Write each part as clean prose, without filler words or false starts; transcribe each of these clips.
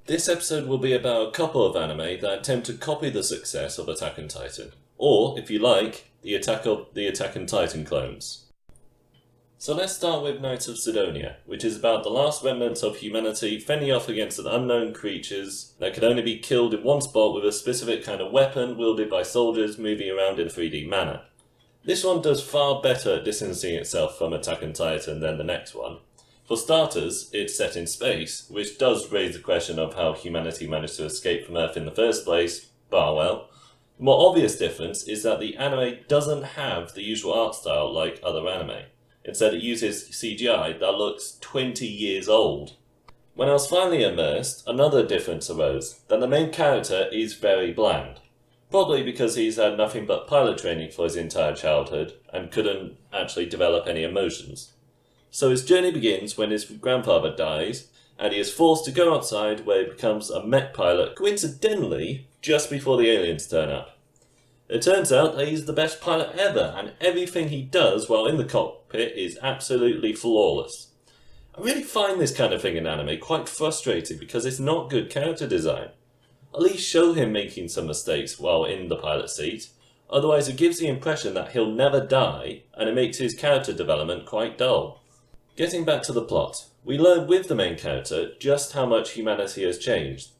This episode will be about a couple of anime that attempt to copy the success of Attack on Titan, or, if you like, the Attack on Titan clones. So let's start with Knights of Sidonia, which is about the last remnants of humanity fending off against unknown creatures that can only be killed in one spot with a specific kind of weapon wielded by soldiers moving around in a 3D manner. This one does far better at distancing itself from Attack on Titan than the next one. For starters, it's set in space, which does raise the question of how humanity managed to escape from Earth in the first place, but well. The more obvious difference is that the anime doesn't have the usual art style like other anime. Instead, it uses CGI that looks 20 years old. When I was finally immersed, another difference arose, that the main character is very bland. Probably because he's had nothing but pilot training for his entire childhood and couldn't actually develop any emotions. So his journey begins when his grandfather dies, and he is forced to go outside where he becomes a mech pilot, coincidentally, just before the aliens turn up. It turns out that he's the best pilot ever, and everything he does while in the cockpit is absolutely flawless. I really find this kind of thing in anime quite frustrating because it's not good character design. At least show him making some mistakes while in the pilot seat, otherwise it gives the impression that he'll never die, and it makes his character development quite dull. Getting back to the plot, we learn with the main character just how much humanity has changed.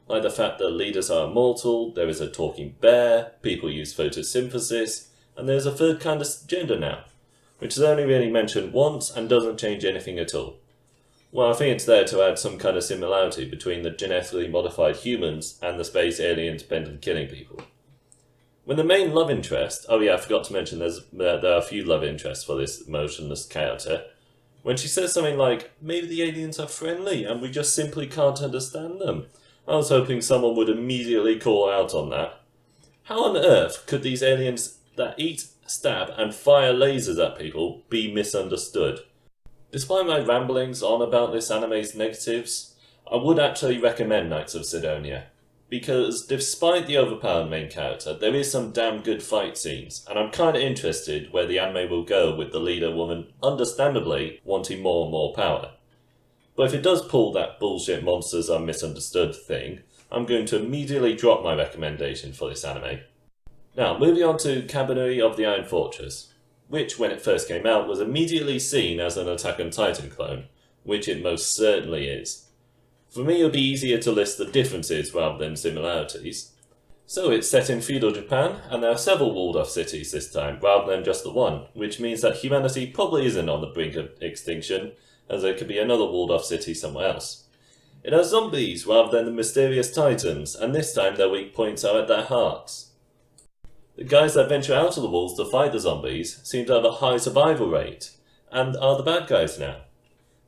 Like the fact that leaders are immortal, there is a talking bear, people use photosynthesis, and there's a third kind of gender now, which is only really mentioned once and doesn't change anything at all. Well, I think it's there to add some kind of similarity between the genetically modified humans and the space aliens bent on killing people. When the main love interest, oh yeah, I forgot to mention there are a few love interests for this emotionless character, when she says something like, maybe the aliens are friendly and we just simply can't understand them. I was hoping someone would immediately call out on that. How on earth could these aliens that eat, stab, and fire lasers at people be misunderstood? Despite my ramblings on about this anime's negatives, I would actually recommend Knights of Sidonia. Because despite the overpowered main character, there is some damn good fight scenes, and I'm kinda interested where the anime will go with the leader woman understandably wanting more and more power. But if it does pull that bullshit monsters are misunderstood thing, I'm going to immediately drop my recommendation for this anime. Now, moving on to Kabaneri of the Iron Fortress, which when it first came out was immediately seen as an Attack on Titan clone, which it most certainly is. For me it would be easier to list the differences rather than similarities. So it's set in feudal Japan, and there are several walled-off cities this time, rather than just the one, which means that humanity probably isn't on the brink of extinction, as there could be another walled-off city somewhere else. It has zombies rather than the mysterious titans, and this time their weak points are at their hearts. The guys that venture out of the walls to fight the zombies seem to have a high survival rate, and are the bad guys now.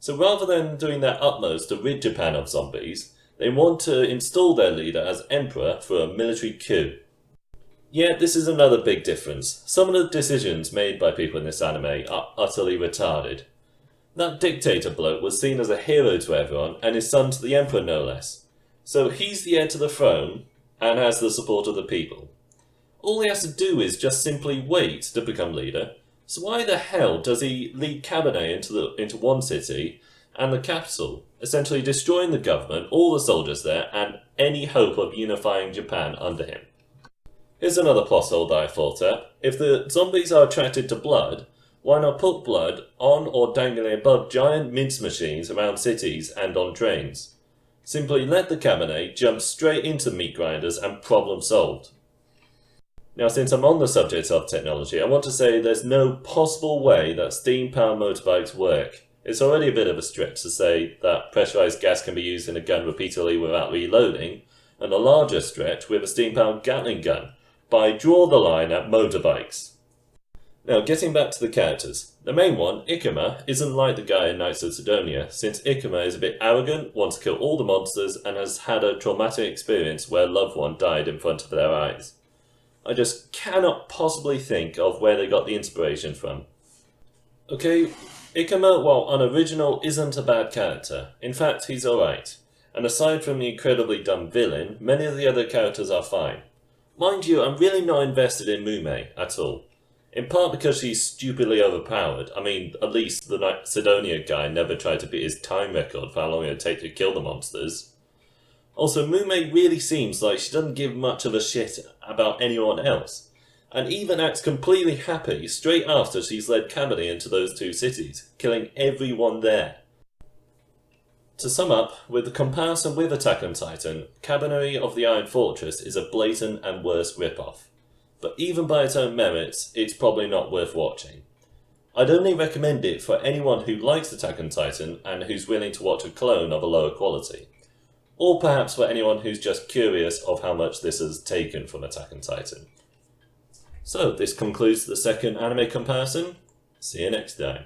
So rather than doing their utmost to rid Japan of zombies, they want to install their leader as emperor for a military coup. Yet this is another big difference. Some of the decisions made by people in this anime are utterly retarded. That dictator bloke was seen as a hero to everyone, and his son to the emperor no less. So he's the heir to the throne, and has the support of the people. All he has to do is just simply wait to become leader, so why the hell does he lead Kabaneri into one city, and the capital, essentially destroying the government, all the soldiers there, and any hope of unifying Japan under him? Here's another plot hole that I thought up. If the zombies are attracted to blood, why not put blood on or dangling above giant mince machines around cities and on trains? Simply let the Kabaneri jump straight into meat grinders and problem solved. Now, since I'm on the subject of technology, I want to say there's no possible way that steam-powered motorbikes work. It's already a bit of a stretch to say that pressurized gas can be used in a gun repeatedly without reloading, and a larger stretch with a steam-powered Gatling gun, but I draw the line at motorbikes. Now, getting back to the characters. The main one, Ikuma, isn't like the guy in Knights of Sidonia, since Ikuma is a bit arrogant, wants to kill all the monsters, and has had a traumatic experience where a loved one died in front of their eyes. I just cannot possibly think of where they got the inspiration from. Okay, Ikuma, while unoriginal, isn't a bad character. In fact, he's alright. And aside from the incredibly dumb villain, many of the other characters are fine. Mind you, I'm really not invested in Mume at all. In part because she's stupidly overpowered. I mean, at least the Sidonia guy never tried to beat his time record for how long it would take to kill the monsters. Also, Mume really seems like she doesn't give much of a shit about anyone else, and even acts completely happy straight after she's led Kabaneri into those two cities, killing everyone there. To sum up, with the comparison with Attack on Titan, Kabaneri of the Iron Fortress is a blatant and worse rip-off. But even by its own merits, it's probably not worth watching. I'd only recommend it for anyone who likes Attack on Titan and who's willing to watch a clone of a lower quality. Or perhaps for anyone who's just curious of how much this has taken from Attack on Titan. So, this concludes the second anime comparison. See you next time.